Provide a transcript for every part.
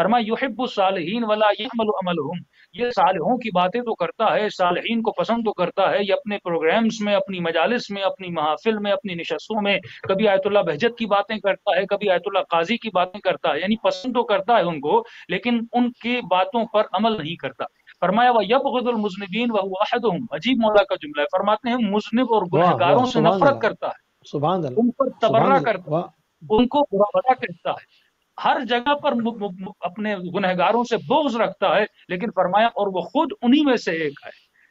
فرمایا یحب الصالحین ولا یعمل عملهم، یہ صالحوں کی باتیں تو کرتا ہے، صالحین کو پسند تو کرتا ہے، یہ اپنے پروگرامز میں، اپنی مجالس میں، اپنی محافل میں، اپنی نشستوں میں کبھی آیت اللہ بہجت کی باتیں کرتا ہے، کبھی آیت اللہ قاضی کی باتیں کرتا ہے، یعنی پسند تو کرتا ہے ان کو لیکن ان کی باتوں پر عمل نہیں کرتا۔ فرمایا وَيَبْغِضُ الْمُذْنِبِينَ وَهُوَ أَحَدُهُمْ، عجیب مولا کا جملہ ہے، فرماتے ہیں مذنب اور واہ گنہگاروں واہ، سے سبحان نفرت اللہ، کرتا ہے، سبحان اللہ، ان پر سبحان تبرہ اللہ، کرتا واہ، ہے، ان کو برا بھلا کہتا ہے، ہر جگہ پر اپنے گنہگاروں سے بغض رکھتا ہے، لیکن فرمایا اور وہ خود انہی میں سے ایک ہے،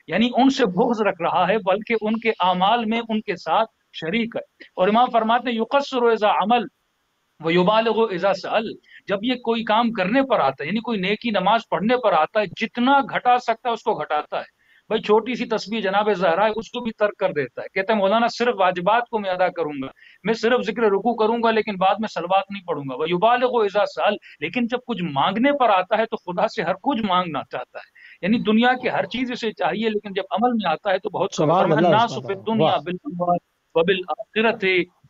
یعنی ان سے بغض رکھ رہا ہے بلکہ ان کے اعمال میں ان کے ساتھ شریک ہے۔ اور امام فرماتے ہیں یقصر اذا عمل ویبالغ اذا سأل، جب یہ کوئی کام کرنے پر آتا ہے، یعنی کوئی نیکی نماز پڑھنے پر آتا ہے، جتنا گھٹا سکتا ہے اس کو گھٹاتا ہے۔ بھائی چھوٹی سی تسبیح جناب زہرا ہے اس کو بھی ترک کر دیتا ہے، کہتا ہے مولانا صرف واجبات کو میں ادا کروں گا، میں صرف ذکر رکوع کروں گا لیکن بعد میں صلوات نہیں پڑھوں گا۔ ویبالغ اذا سأل، لیکن جب کچھ مانگنے پر آتا ہے تو خدا سے ہر کچھ مانگنا چاہتا ہے، یعنی دنیا کی ہر چیز اسے چاہیے لیکن جب عمل میں آتا ہے تو بہت کم۔ سبحان فرمایا اللہ، الناس سبحان فی اللہ، الدنیا واہ، بالاموال وبالآخرۃ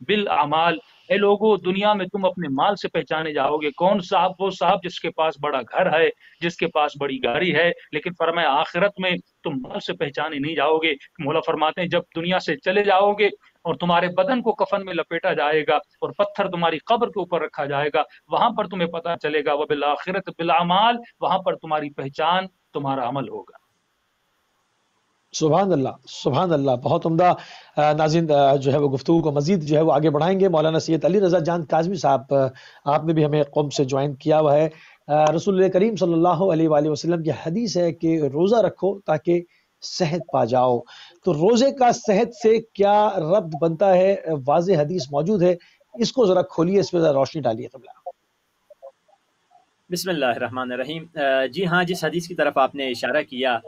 بالاعمال، اے لوگو دنیا میں تم اپنے مال سے پہچانے جاؤ گے، کون صاحب؟ وہ صاحب جس کے پاس بڑا گھر ہے، جس کے پاس بڑی گاڑی ہے، لیکن فرمایا آخرت میں تم مال سے پہچانے نہیں جاؤ گے۔ مولا فرماتے ہیں جب دنیا سے چلے جاؤ گے اور تمہارے بدن کو کفن میں لپیٹا جائے گا اور پتھر تمہاری قبر کے اوپر رکھا جائے گا، وہاں پر تمہیں پتہ چلے گا وبالآخرۃ بالاعمال، وہاں پر تمہاری پہچان تمہارا عمل ہوگا۔ سبحان اللہ، سبحان اللہ، بہت عمدہ۔ ناظرین جو ہے وہ گفتگو کو مزید جو ہے وہ آگے بڑھائیں گے۔ مولانا سید علی رضا جان کاظمی صاحب، آپ نے بھی ہمیں قوم سے جوائن کیا ہوا ہے۔ رسول کریم صلی اللہ علیہ وآلہ وسلم کی حدیث ہے کہ روزہ رکھو تاکہ صحت پا جاؤ، تو روزے کا صحت سے کیا ربط بنتا ہے؟ واضح حدیث موجود ہے، اس کو ذرا کھولیے، اس پہ ذرا روشنی ڈالیے قبلہ۔ بسم اللہ الرحمن الرحیم۔ جی ہاں، جس حدیث کی طرف آپ نے اشارہ کیا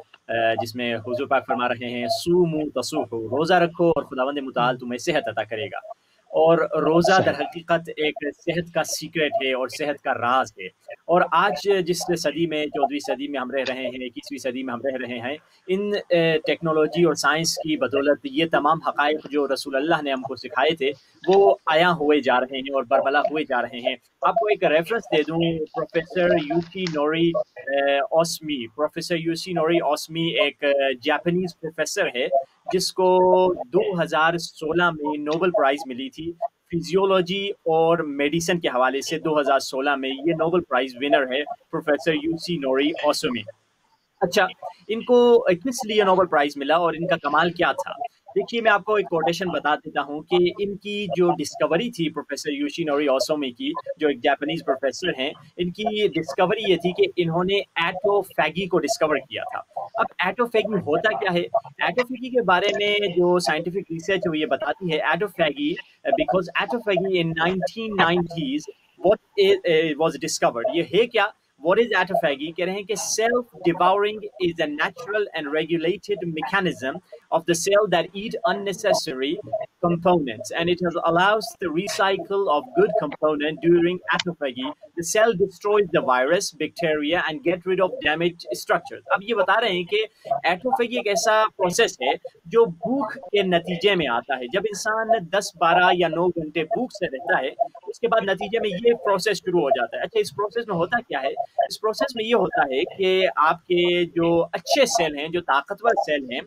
جس میں حضور پاک فرما رہے ہیں سومو تصوحو، روزہ رکھو اور خداوند متعال تمہیں صحت عطا کرے گا۔ اور روزہ در صحیح، حقیقت ایک صحت کا سیکرٹ ہے اور صحت کا راز ہے۔ اور آج جس صدی میں 14ویں صدی میں ہم رہ رہے ہیں، 21ویں صدی میں ہم رہ رہے ہیں، ان ٹیکنالوجی اور سائنس کی بدولت یہ تمام حقائق جو رسول اللہ نے ہم کو سکھائے تھے وہ عیاں ہوئے جا رہے ہیں اور برملا ہوئے جا رہے ہیں۔ آپ کو ایک ریفرنس دے دوں، پروفیسر یوشی نوری اوسمی، پروفیسر یوشی نوری اوسمی ایک جاپانیز پروفیسر ہے جس کو 2016 میں نوبل پرائز ملی تھی فزیولوجی اور میڈیسن کے حوالے سے۔ 2016 میں یہ نوبل پرائز ونر ہے پروفیسر یوشی نوری اوسمی۔ اچھا، ان کو کس لیے نوبل پرائز ملا اور ان کا کمال کیا تھا؟ دیکھیے میں آپ کو ایک کوٹیشن بتا دیتا ہوں کہ ان کی جو ڈسکوری تھی پروفیسر یوشی نوری اوسومی کی، جو ایک جاپانیز پروفیسر ہیں، ان کی ڈسکوری یہ تھی کہ انہوں نے ایٹوفیگی کو ڈسکور کیا تھا۔ اب ایٹوفیگی ہوتا کیا ہے؟ ایٹوفیگی کے بارے میں جو سائنٹیفک ریسرچ وہ یہ بتاتی ہے autophagy, because autophagy in 1990s what was discovered، یہ ہے کیا؟ What is autophagy؟ کہہ رہے ہیں کہ self-devouring is a natural and regulated mechanism of the cell that eat unnecessary components, and it allows the recycle of good component during autophagy. The cell destroys the virus, bacteria, and get rid of damaged structures. اب یہ بتا رہے ہیں کہ ایٹوفیگی ایک ایسا process ہے جو بھوک کے نتیجے میں آتا ہے۔ جب انسان 10 12 یا 9 گھنٹے بھوک سے رہتا ہے اس کے بعد نتیجے میں یہ پروسیس شروع ہو جاتا ہے۔ اچھا، اس پروسیس میں ہوتا کیا ہے؟ اس پروسیس میں یہ ہوتا ہے کہ آپ کے جو اچھے سیل ہیں، جو طاقتور سیل ہیں،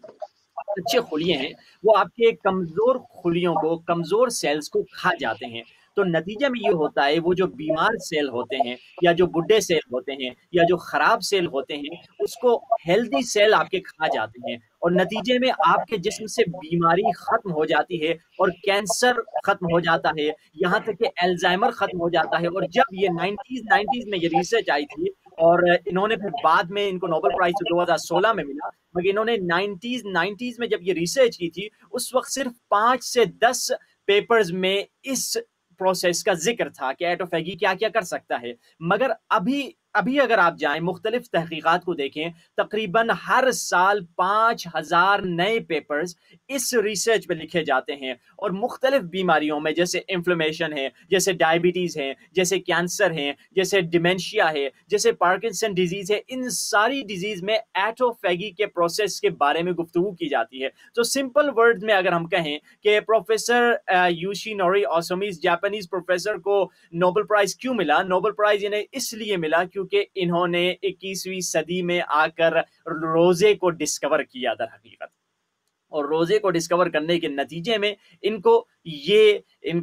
اچھے خلیے ہیں، وہ آپ کے کمزور خلیوں کو، کمزور سیلز کو کھا جاتے ہیں۔ تو نتیجہ میں یہ ہوتا ہے وہ جو بیمار سیل ہوتے ہیں یا جو بڈھے سیل ہوتے ہیں یا جو خراب سیل ہوتے ہیں اس کو ہیلدی سیل آپ کے کھا جاتے ہیں، اور نتیجے میں آپ کے جسم سے بیماری ختم ہو جاتی ہے اور کینسر ختم ہو جاتا ہے، یہاں تک کہ الزائمر ختم ہو جاتا ہے۔ اور جب یہ 90s میں یہ ریسرچ آئی تھی اور انہوں نے پھر بعد میں ان کو نوبل پرائز 2016 میں ملا، مگر انہوں نے 90s میں جب یہ ریسرچ کی تھی اس وقت صرف 5 سے 10 پیپرز میں اس پروسیس کا ذکر تھا کہ ایٹوفیگی کیا کیا کر سکتا ہے۔ مگر ابھی اگر آپ جائیں مختلف تحقیقات کو دیکھیں، تقریباً ہر سال 5000 نئے پیپرز اس ریسرچ پہ لکھے جاتے ہیں، اور مختلف بیماریوں میں جیسے انفلیمیشن ہے، جیسے ڈائبٹیز ہے، جیسے کینسر ہے، جیسے ڈیمنشیا ہے، جیسے پارکنسن ڈیزیز ہے، ان ساری ڈیزیز میں ایٹوفیگی کے پروسیس کے بارے میں گفتگو کی جاتی ہے۔ تو سمپل ورڈ میں اگر ہم کہیں کہ پروفیسر یوشی نوری اوسومی جاپانیز پروفیسر کو نوبل پرائز کیوں ملا؟ نوبل پرائز انہیں اس لیے ملا کیونکہ کیونکہ انہوں نے 21ویں صدی میں آ کر روزے کو ڈسکور کیا در حقیقت، اور روزے کو ڈسکور کرنے کے نتیجے میں ان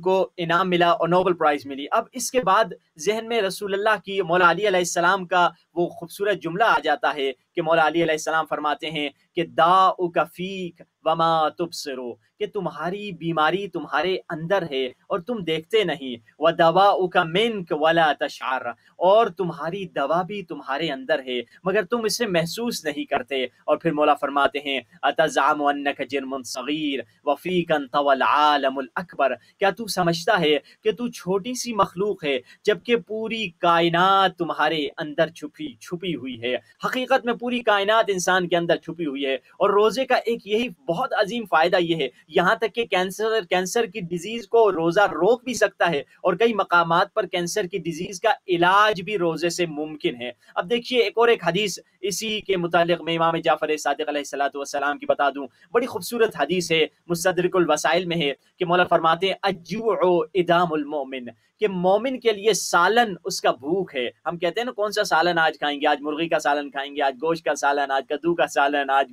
کو انعام ملا اور نوبل پرائز ملی۔ اب اس کے بعد ذہن میں رسول اللہ کی، مولا علی علیہ السلام کا وہ خوبصورت جملہ آ جاتا ہے کہ مولا علی علیہ السلام فرماتے ہیں کہ داؤک فیک وما تبصرو، کہ تمہاری بیماری تمہارے اندر ہے اور تم دیکھتے نہیں، ودواؤک منک ولا تشعر، اور تمہاری دوا بھی تمہارے اندر ہے مگر تم اسے محسوس نہیں کرتے۔ اور پھر مولا فرماتے ہیں اتزعم انک جرم صغیر وفیک انطوى العالم الاکبر، کیا تو سمجھتا ہے کہ تو چھوٹی سی مخلوق ہے جبکہ پوری کائنات تمہارے اندر چھپی ہوئی ہے۔ حقیقت میں پوری کائنات انسان کے اندر چھپی ہوئی ہے۔ اور روزے کا ایک یہی بہت عظیم فائدہ یہ ہے، یہاں تک کہ کینسر کی ڈیزیز کو روزہ روک بھی سکتا ہے، اور کئی مقامات پر کینسر کی ڈیزیز کا علاج بھی روزے سے ممکن ہے۔ اب دیکھیے ایک حدیث اسی کے متعلق میں امام جعفر صادق علیہ السلام کی بتا دوں، بڑی خوبصورت حدیث ہے، مستدرک الوسائل میں ہے کہ مولا فرماتے ہیں الجوع ادام المؤمن، کہ مومن کے لیے سالن اس کا بھوک ہے۔ ہم کہتے ہیں نا کون سا سالن آج کھائیں گے، آج مرغی کا سالن کھائیں گے، آج گوشت کا سالن، آج کدو کا سالن، آج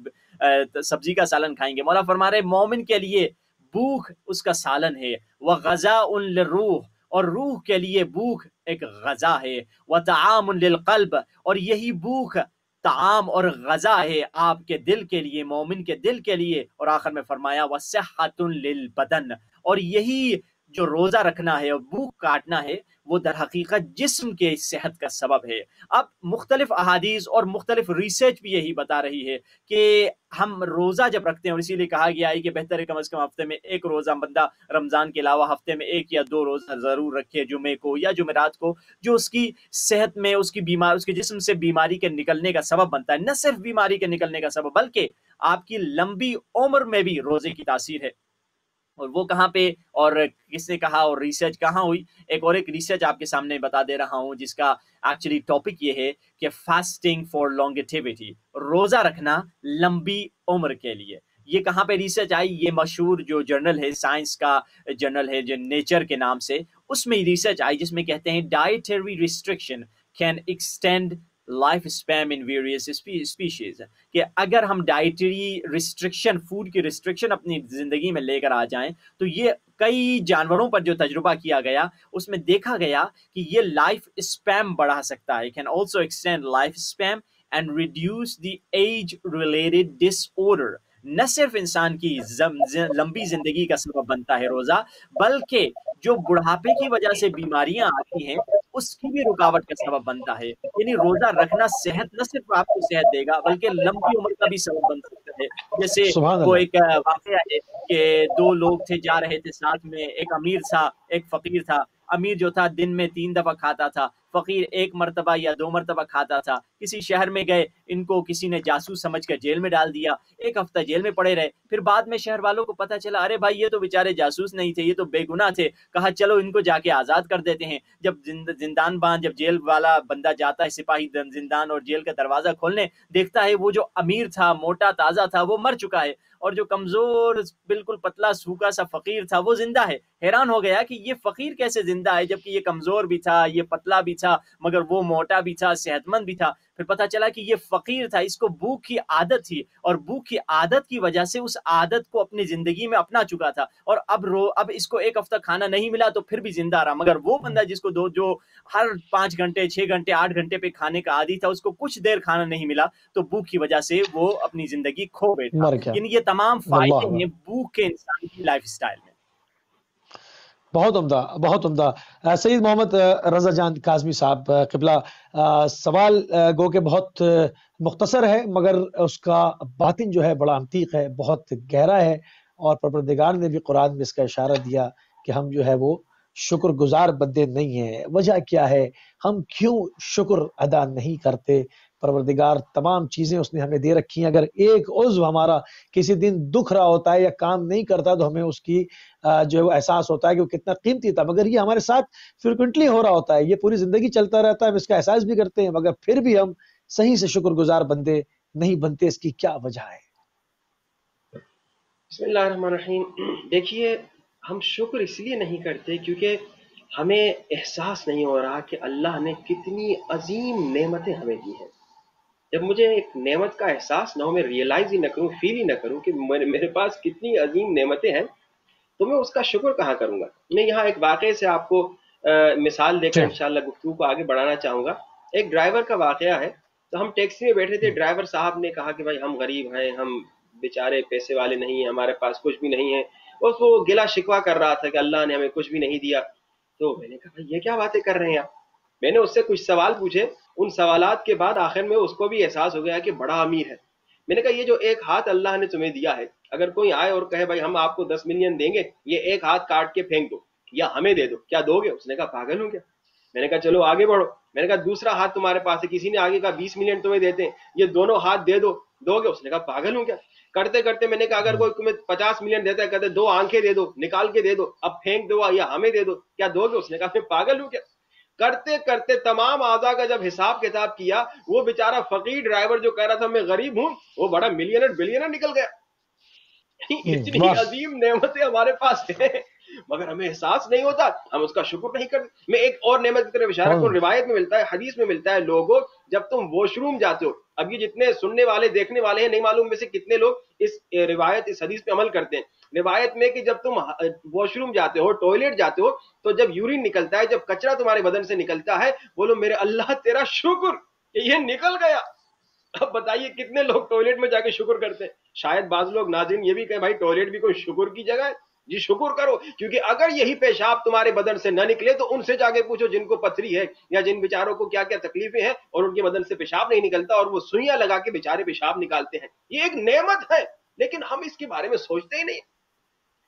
سبزی کا سالن کھائیں گے۔ مولا فرما رہے مومن کے لیے بھوک اس کا سالن ہے، وغذاء للروح، اور روح کے لیے بھوک ایک غذا ہے، وطعام للقلب، اور یہی بھوک طعام اور غذا ہے آپ کے دل کے لیے، مومن کے دل کے لیے۔ اور آخر میں فرمایا وصحۃ للبدن، اور یہی جو روزہ رکھنا ہے اور بھوک کاٹنا ہے وہ در حقیقت جسم کے صحت کا سبب ہے۔ اب مختلف احادیث اور مختلف ریسرچ بھی یہی بتا رہی ہے کہ ہم روزہ جب رکھتے ہیں، اور اسی لیے کہا گیا ہے کہ بہتر ہے کم از کم ہفتے میں ایک روزہ بندہ رمضان کے علاوہ ہفتے میں 1 یا 2 روزہ ضرور رکھے، جمعے کو یا جمعرات کو، جو اس کی صحت میں اس کے جسم سے بیماری کے نکلنے کا سبب بنتا ہے۔ نہ صرف بیماری کے نکلنے کا سبب بلکہ آپ کی لمبی عمر میں بھی روزے کی تاثیر ہے۔ اور وہ کہاں پہ اور کس نے کہا اور ریسرچ کہاں ہوئی، ایک ریسرچ آپ کے سامنے بتا دے رہا ہوں جس کا ایکچولی ٹاپک یہ ہے کہ فاسٹنگ فار لانگیٹیوٹی، روزہ رکھنا لمبی عمر کے لیے۔ یہ کہاں پہ ریسرچ آئی؟ یہ مشہور جو جرنل ہے، سائنس کا جرنل ہے جو نیچر کے نام سے، اس میں ریسرچ آئی جس میں کہتے ہیں dietary restriction can extend life spam in various species, کہ اگر ہم ڈائٹری ریسٹرکشن، فوڈ کی ریسٹرکشن اپنی زندگی میں لے کر آ جائیں تو یہ کئی جانوروں پر جو تجربہ کیا گیا اس میں دیکھا گیا کہ یہ لائف اسپیم بڑھا سکتا ہے، can also extend life span and reduce the age related disorder. نہ صرف انسان کی لمبی زندگی کا سبب بنتا ہے روزہ، بلکہ جو بڑھاپے کی وجہ سے بیماریاں آتی ہیں اس کی بھی رکاوٹ کا سبب بنتا ہے۔ یعنی روزہ رکھنا صحت، نہ صرف آپ کو صحت دے گا بلکہ لمبی عمر کا بھی سبب بن سکتا ہے۔ جیسے سبحان وہ اللہ۔ ایک واقعہ ہے کہ 2 لوگ تھے، جا رہے تھے ساتھ میں، ایک امیر تھا ایک فقیر تھا۔ امیر جو تھا دن میں 3 دفعہ کھاتا تھا، فقیر 1 مرتبہ یا 2 مرتبہ کھاتا تھا۔ کسی شہر میں گئے، ان کو کسی نے جاسوس سمجھ کر جیل میں ڈال دیا، 1 ہفتہ جیل میں پڑے رہے۔ پھر بعد میں شہر والوں کو پتہ چلا ارے بھائی یہ تو بیچارے جاسوس نہیں تھے، یہ تو بے گناہ تھے۔ کہا چلو ان کو جا کے آزاد کر دیتے ہیں۔ جب زندان باندھ، جب جیل والا بندہ جاتا ہے، سپاہی زندان اور جیل کا دروازہ کھولنے، دیکھتا ہے وہ جو امیر تھا، موٹا تازہ تھا، وہ مر چکا ہے، اور جو کمزور بالکل پتلا سوکھا سا فقیر تھا وہ زندہ ہے۔ حیران ہو گیا کہ یہ فقیر کیسے زندہ ہے جبکہ یہ کمزور بھی تھا، یہ پتلا بھی تھا، مگر وہ موٹا بھی تھا، صحت مند بھی تھا۔ پھر پتہ چلا کہ یہ فقیر تھا، اس کو بھوک کی عادت تھی، اور بھوک کی عادت کی وجہ سے اس عادت کو اپنی زندگی میں اپنا چکا تھا، اور اب اس کو 1 ہفتہ کھانا نہیں ملا تو پھر بھی زندہ رہا۔ مگر وہ بندہ جس کو جو ہر 5 گھنٹے 6 گھنٹے 8 گھنٹے پہ کھانے کا عادی تھا، اس کو کچھ دیر کھانا نہیں ملا تو بھوک کی وجہ سے وہ اپنی زندگی کھو بیٹھا۔ مر گیا۔ یعنی یہ تمام فائدے ہیں بھوک کے انسان کی لائف اسٹائل میں۔ بہت عمدہ، بہت عمدہ۔ سید محمد رضا جان کاظمی صاحب قبلہ، سوال گو کہ بہت مختصر ہے مگر اس کا باطن جو ہے بڑا عمیق ہے، بہت گہرا ہے، اور پروردگار نے بھی قرآن میں اس کا اشارہ دیا کہ ہم جو ہے وہ شکر گزار بندے نہیں ہیں۔ وجہ کیا ہے؟ ہم کیوں شکر ادا نہیں کرتے؟ پروردگار تمام چیزیں اس نے ہمیں دے رکھی ہیں، اگر ایک عضو ہمارا کسی دن دکھ رہا ہوتا ہے یا کام نہیں کرتا تو ہمیں اس کی جو ہے وہ احساس ہوتا ہے کہ وہ کتنا قیمتی تھا، مگر یہ ہمارے ساتھ فریکوینٹلی ہو رہا ہوتا ہے، یہ پوری زندگی چلتا رہتا ہے، ہم اس کا احساس بھی کرتے ہیں، مگر پھر بھی ہم صحیح سے شکر گزار بندے نہیں بنتے۔ اس کی کیا وجہ ہے؟ بسم اللہ الرحمن الرحیم۔ دیکھیے ہم شکر اس لیے نہیں کرتے کیونکہ ہمیں احساس نہیں ہو رہا کہ اللہ نے کتنی عظیم نعمتیں ہمیں دی ہیں. جب مجھے ایک نعمت کا احساس نہ ہو، میں ریئلائز ہی نہ کروں، فیل ہی نہ کروں کہ میرے پاس کتنی عظیم نعمتیں ہیں، تو میں اس کا شکر کہاں کروں گا. میں یہاں ایک واقعے سے آپ کو مثال دے کر انشاءاللہ گفتگو کو آگے بڑھانا چاہوں گا. ایک ڈرائیور کا واقعہ ہے. تو ہم ٹیکسی میں بیٹھے تھے، ڈرائیور صاحب نے کہا کہ بھائی ہم غریب ہیں، ہم بیچارے پیسے والے نہیں ہیں، ہمارے پاس کچھ بھی نہیں ہے. اور وہ گلا شکوا کر رہا تھا کہ اللہ نے ہمیں کچھ بھی نہیں دیا. تو میں نے کہا بھائی یہ کیا باتیں کر رہے ہیں آپ. میں نے اس سے کچھ سوال پوچھے. ان سوالات کے بعد آخر میں اس کو بھی احساس ہو گیا کہ بڑا امیر ہے. میں نے کہا یہ جو ایک ہاتھ اللہ نے تمہیں دیا ہے، اگر کوئی آئے اور کہے بھائی ہم آپ کو 10 ملین دیں گے، یہ ایک ہاتھ کاٹ کے پھینک دو یا ہمیں دے دو، کیا دو گے؟ اس نے کہا پاگل ہو گیا. میں نے کہا چلو آگے بڑھو. میں نے کہا دوسرا ہاتھ تمہارے پاس ہے، کسی نے آگے کہا 20 ملین تمہیں دیتے ہیں، یہ دونوں ہاتھ دے دو، دو گے؟ اس نے کہا پاگل ہو گیا. کرتے کرتے میں نے کہا اگر کوئی تمہیں 50 ملین دیتا ہے، کہتے 2 آنکھیں دے دو، نکال کے دے دو، اب پھینک دو یا ہمیں دے دو، کیا دو گے؟ اس نے کہا میں پاگل ہوں کیا. کرتے کرتے تمام اعضاء کا جب حساب کتاب کیا، وہ بیچارہ فقیر ڈرائیور جو کہہ رہا تھا میں غریب ہوں، وہ بڑا ملینر بلینر نکل گیا. اتنی عظیم نعمتیں ہمارے پاس ہیں مگر ہمیں احساس نہیں ہوتا، ہم اس کا شکر نہیں کرتے. میں ایک اور نعمت کی طرف اشارہ کروں. روایت میں ملتا ہے، حدیث میں ملتا ہے، لوگوں جب تم واش روم جاتے ہو، اب یہ جتنے سننے والے دیکھنے والے ہیں نہیں معلوم میں سے کتنے لوگ اس روایت اس حدیث پہ عمل کرتے ہیں. روایت میں کہ جب تم واش روم جاتے ہو، ٹوائلٹ جاتے ہو، تو جب یورین نکلتا ہے، جب کچرا تمہارے بدن سے نکلتا ہے، بولو میرے اللہ تیرا شکر کہ یہ نکل گیا. اب بتائیے کتنے لوگ ٹوائلٹ میں جا کے شکر کرتے ہیں. شاید بعض لوگ ناظرین یہ بھی کہیں بھائی ٹوائلٹ بھی کوئی شکر کی جگہ ہے. جی شکر کرو، کیونکہ اگر یہی پیشاب تمہارے بدن سے نہ نکلے تو ان سے جا کے پوچھو جن کو پتھری ہے یا جن بیچاروں کو کیا کیا تکلیفیں ہیں اور ان کے بدن سے پیشاب نہیں نکلتا اور وہ سوئیاں لگا کے بیچارے پیشاب نکالتے ہیں. یہ ایک نعمت ہے لیکن ہم اس کے بارے میں سوچتے ہی نہیں.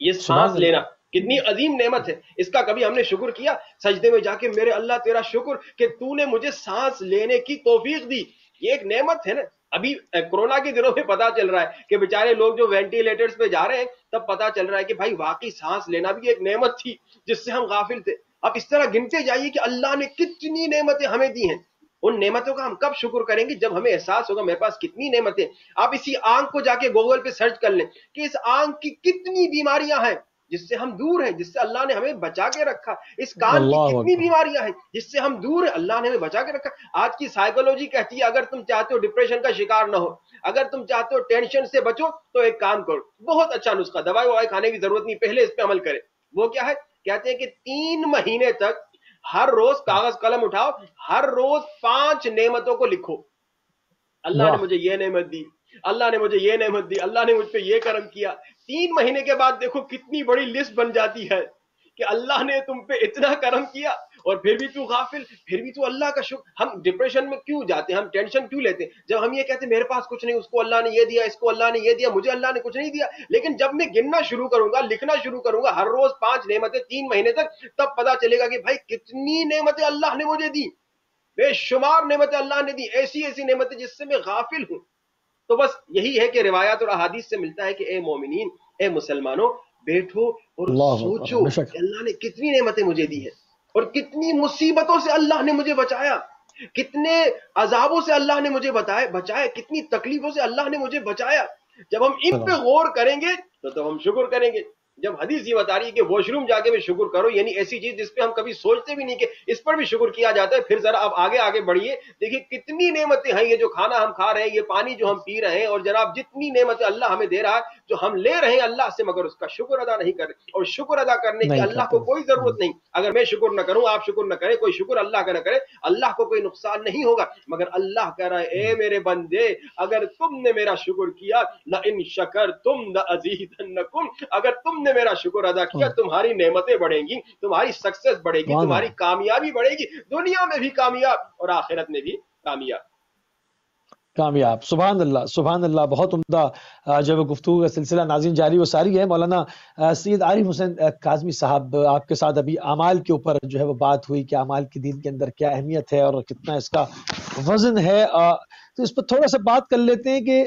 یہ سانس لینا کتنی عظیم نعمت ہے، اس کا کبھی ہم نے شکر کیا؟ سجدے میں جا کے میرے اللہ تیرا شکر کہ تو نے مجھے سانس لینے کی توفیق دی. یہ ایک نعمت ہے نا. ابھی کورونا کے دنوں میں پتا چل رہا ہے کہ بیچارے لوگ جو وینٹیلیٹرز پہ جا رہے ہیں، تب پتا چل رہا ہے کہ بھائی واقعی سانس لینا بھی ایک نعمت تھی جس سے ہم غافل تھے. اب اس طرح گنتے جائیے کہ اللہ نے کتنی نعمتیں ہمیں دی ہیں. ان نعمتوں کا ہم کب شکر کریں گے؟ جب ہمیں احساس ہوگا میرے پاس کتنی نعمتیں. آپ اسی آنکھ کو جا کے گوگل پہ سرچ کر لیں کہ اس آنکھ کی کتنی بیماریاں ہیں جس سے ہم دور ہیں، جس سے اللہ نے ہمیں بچا کے رکھا. اس کان کی کتنی بیماریاں ہیں جس سے ہم دور ہیں، اللہ نے ہمیں بچا کے رکھا. آج کی سائیکولوجی کہتی ہے اگر تم چاہتے ہو ڈپریشن کا شکار نہ ہو، اگر تم چاہتے ہو ٹینشن سے بچو، تو ایک کام کرو، بہت اچھا نسخہ، دوائی ووائی کھانے کی ضرورت نہیں، پہلے اس پہ عمل کرے. وہ کیا ہے؟ کہتے ہیں کہ 3 مہینے تک ہر روز کاغذ قلم اٹھاؤ، ہر روز 5 نعمتوں کو لکھو. اللہ نے مجھے یہ نعمت دی، اللہ نے مجھے یہ نعمت دی، اللہ نے مجھ پہ یہ کرم کیا. 3 مہینے کے بعد دیکھو کتنی بڑی لسٹ بن جاتی ہے کہ اللہ نے تم پہ اتنا کرم کیا اور پھر بھی تو غافل، پھر بھی تو اللہ کا شکر. ہم ڈپریشن میں کیوں جاتے ہیں، ہم ٹینشن کیوں لیتے ہیں جب ہم یہ کہتے ہیں میرے پاس کچھ نہیں، اس کو اللہ نے یہ دیا، اس کو اللہ نے یہ دیا، مجھے اللہ نے کچھ نہیں دیا. لیکن جب میں گننا شروع کروں گا، لکھنا شروع کروں گا ہر روز 5 نعمتیں 3 مہینے تک، تب پتا چلے گا کہ بھائی کتنی نعمتیں اللہ نے مجھے دی. بے شمار نعمتیں اللہ نے دی، ایسی ایسی نعمتیں جس سے میں غافل ہوں. تو بس یہی ہے کہ روایات اور احادیث سے ملتا ہے کہ اے مومنین، اے مسلمانوں، بیٹھو اور سوچو کہ اللہ نے کتنی نعمتیں مجھے دی ہیں اور کتنی مصیبتوں سے اللہ نے مجھے بچایا، کتنے عذابوں سے اللہ نے مجھے بچایا، کتنی تکلیفوں سے اللہ نے مجھے بچایا. جب ہم ان پہ غور کریں گے تو ہم شکر کریں گے. جب حدیث یہ بتا رہی ہے کہ واش روم جا کے بھی شکر کرو، یعنی ایسی چیز جس پہ ہم کبھی سوچتے بھی نہیں کہ اس پر بھی شکر کیا جاتا ہے. پھر ذرا آپ آگے بڑھیے، دیکھیے کتنی نعمتیں ہیں. یہ جو کھانا ہم کھا رہے ہیں، یہ پانی جو ہم پی رہے ہیں، اور جناب جتنی نعمتیں اللہ ہمیں دے رہا ہے، جو ہم لے رہے ہیں اللہ سے، مگر اس کا شکر ادا نہیں کر رہے. اور شکر ادا کرنے کی اللہ کو کوئی ضرورت نہیں. اگر میں شکر نہ کروں، آپ شکر نہ کریں، کوئی شکر اللہ کا نہ کرے، اللہ کو کوئی نقصان نہیں ہوگا. مگر اللہ کہہ رہا ہے اے میرے بندے، اگر تم نے میرا شکر کیا، لئن شکرتم لازیدنکم، اگر تم نے میرا شکر ادا کیا، تمہاری نعمتیں بڑھیں گی، تمہاری سکسیس بڑھے گی، تمہاری کامیابی بڑھے گی، دنیا میں بھی کامیاب اور آخرت میں بھی کامیاب. سبحان اللہ، سبحان اللہ. بہت عمدہ جو گفتگو کا سلسلہ ناظرین جاری و ساری ہے. مولانا سید عارف حسین کاظمی صاحب، آپ کے ساتھ ابھی اعمال کے اوپر جو ہے وہ بات ہوئی کہ اعمال کی دین کے اندر کیا اہمیت ہے اور کتنا اس کا وزن ہے. تو اس پر تھوڑا سا بات کر لیتے ہیں کہ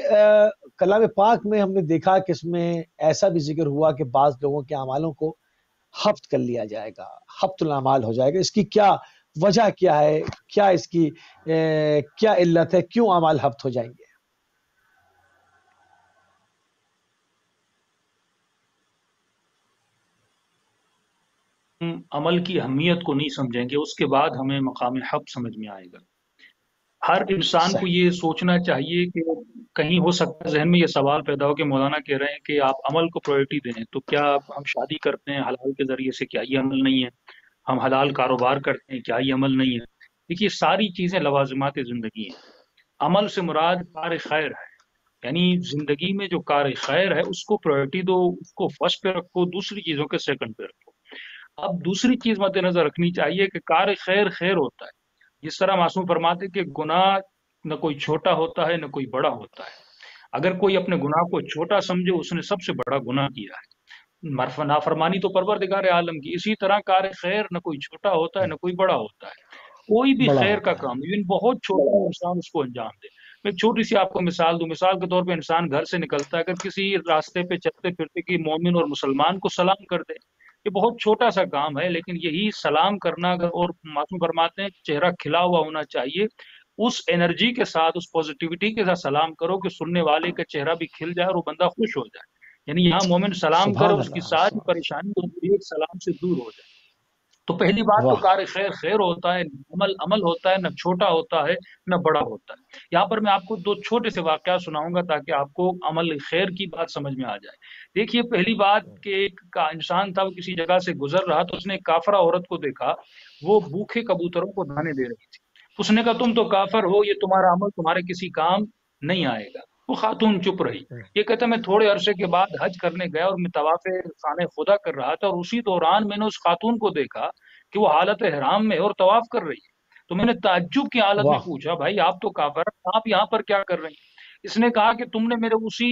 کلام پاک میں ہم نے دیکھا کہ اس میں ایسا بھی ذکر ہوا کہ بعض لوگوں کے اعمالوں کو حبط کر لیا جائے گا، حبط الاعمال ہو جائے گا. اس کی کیا وجہ کیا ہے، کیا اس کی کیا علت ہے، کیوں اعمال حبط ہو جائیں گے؟ عمل کی اہمیت کو نہیں سمجھیں گے، اس کے بعد ہمیں مقام حق سمجھ میں آئے گا۔ ہر انسان کو صحیح، یہ سوچنا چاہیے کہ کہیں ہو سکتا ہے ذہن میں یہ سوال پیدا ہو کہ مولانا کہہ رہے ہیں کہ آپ عمل کو پرائرٹی دیں، تو کیا ہم شادی کرتے ہیں حلال کے ذریعے سے، کیا یہ عمل نہیں ہے؟ ہم حلال کاروبار کرتے ہیں، کیا یہ عمل نہیں ہے؟ دیکھیے ساری چیزیں لوازمات زندگی ہیں۔ عمل سے مراد کار خیر ہے، یعنی زندگی میں جو کار خیر ہے اس کو پرائرٹی دو، اس کو فرسٹ پہ رکھو، دوسری چیزوں کے سیکنڈ پہ رکھو۔ اب دوسری چیز مد نظر رکھنی چاہیے کہ کار خیر خیر ہوتا ہے، جس طرح معصوم فرماتے کہ گناہ نہ کوئی چھوٹا ہوتا ہے نہ کوئی بڑا ہوتا ہے۔ اگر کوئی اپنے گناہ کو چھوٹا سمجھے اس نے سب سے بڑا گناہ کیا ہے، نافرمانی تو پروردگار عالم کی۔ اسی طرح کار خیر نہ کوئی چھوٹا ہوتا ہے نہ کوئی بڑا ہوتا ہے، کوئی بھی بڑا خیر کا ہوتا ہے۔ کام ایون بہت چھوٹا انسان اس کو انجام دے۔ میں ایک چھوٹی سی آپ کو مثال دوں، مثال کے طور پہ انسان گھر سے نکلتا ہے، اگر کسی راستے پہ چلتے پھرتے کی مومن اور مسلمان کو سلام کر دے، یہ بہت چھوٹا سا کام ہے، لیکن یہی سلام کرنا اور معصوم فرماتے ہیں چہرہ کھلا ہوا ہونا چاہیے، اس انرجی کے ساتھ، اس پوزیٹیوٹی کے ساتھ سلام کرو کہ سننے والے کا چہرہ بھی کھل جائے اور وہ بندہ خوش ہو جائے۔ یعنی یہاں مومن سلام کرے، سبحان اس کی اللہ، ساری سبحان پریشانی ایک سلام سے دور ہو جائے۔ تو پہلی بات تو واہ! کار خیر خیر ہوتا ہے، عمل عمل ہوتا ہے، نہ چھوٹا ہوتا ہے نہ بڑا ہوتا ہے۔ یہاں پر میں آپ کو دو چھوٹے سے واقعات سناؤں گا تاکہ آپ کو عمل خیر کی بات سمجھ میں آ جائے۔ دیکھیے پہلی بات کہ ایک کا انسان تھا، وہ کسی جگہ سے گزر رہا تو اس نے ایک کافرہ عورت کو دیکھا، وہ بھوکے کبوتروں کو دانے دے رہی تھی۔ اس نے کہا تم تو کافر ہو، یہ تمہارا عمل تمہارے کسی کام نہیں آئے گا۔ وہ خاتون چپ رہی۔ یہ کہتا میں تھوڑے عرصے کے بعد حج کرنے گیا اور میں طواف خانہ خدا کر رہا تھا، اور اسی دوران میں نے اس خاتون کو دیکھا کہ وہ حالت حرام میں اور طواف کر رہی ہے۔ تو میں نے تعجب کی حالت میں واہ! پوچھا بھائی آپ تو کافر ہیں، آپ یہاں پر کیا کر رہی ہیں؟ اس نے کہا کہ تم نے میرے اسی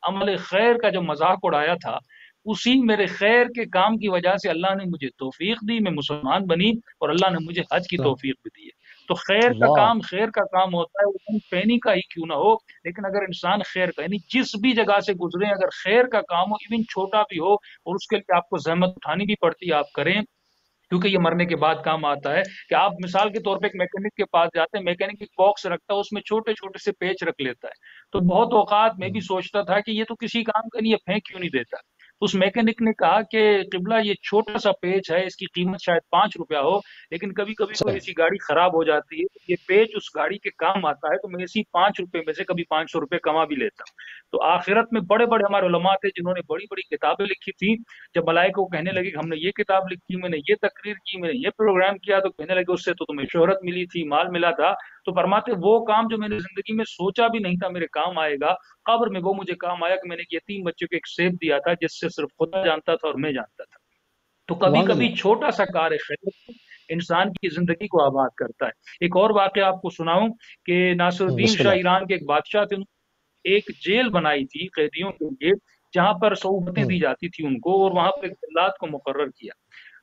عمل خیر کا جو مذاق اڑایا تھا، اسی میرے خیر کے کام کی وجہ سے اللہ نے مجھے توفیق دی، میں مسلمان بنی اور اللہ نے مجھے حج کی توفیق بھی دی ہے۔ تو خیر کا اللہ! کام خیر کا کام ہوتا ہے، وہ پینی کا ہی کیوں نہ ہو، لیکن اگر انسان خیر کا، یعنی جس بھی جگہ سے گزرے اگر خیر کا کام ہو، ایون چھوٹا بھی ہو اور اس کے لیے آپ کو زحمت اٹھانی بھی پڑتی ہے، آپ کریں، کیونکہ یہ مرنے کے بعد کام آتا ہے۔ کہ آپ مثال کے طور پہ ایک میکینک کے پاس جاتے ہیں، میکینک ایک باکس رکھتا ہے، اس میں چھوٹے چھوٹے سے پیچ رکھ لیتا ہے۔ تو بہت اوقات میں بھی سوچتا تھا کہ یہ تو کسی کام کا نہیں، یہ پھینک کیوں نہیں دیتا۔ اس میکینک نے کہا کہ قبلہ یہ چھوٹا سا پیچ ہے، اس کی قیمت شاید 5 روپیہ ہو، لیکن کبھی کبھی کوئی صحیح، ایسی گاڑی خراب ہو جاتی ہے، یہ پیچ اس گاڑی کے کام آتا ہے، تو میں اسی 5 روپے میں سے کبھی 500 روپے کما بھی لیتا ہوں۔ تو آخرت میں بڑے بڑے ہمارے علماء تھے جنہوں نے بڑی بڑی کتابیں لکھی تھی، جب ملائکہ کو کہنے لگے کہ ہم نے یہ کتاب لکھی، میں نے یہ تقریر کی، میں نے یہ پروگرام کیا، تو کہنے لگے اس سے تو تمہیں شہرت ملی تھی، مال ملا تھا۔ تو فرماتے وہ کام جو میں نے زندگی میں سوچا بھی نہیں تھا میرے کام آئے گا، قبر میں وہ مجھے کام آیا کہ میں نے یتیم بچوں کو ایک سیب دیا تھا جس سے صرف خدا جانتا تھا اور میں جانتا تھا۔ تو کبھی سبحان کبھی اللہ! چھوٹا سا کار خیر انسان کی زندگی کو آباد کرتا ہے۔ ایک اور واقعہ آپ کو سناؤں کہ ناصر الدین بسم شاہ اللہ۔ ایران کے ایک بادشاہ تھے، ایک جیل بنائی تھی قیدیوں کے لیے جہاں پر صحبتیں دی جاتی تھی ان کو، اور وہاں پہ ایک جلاد کو مقرر کیا۔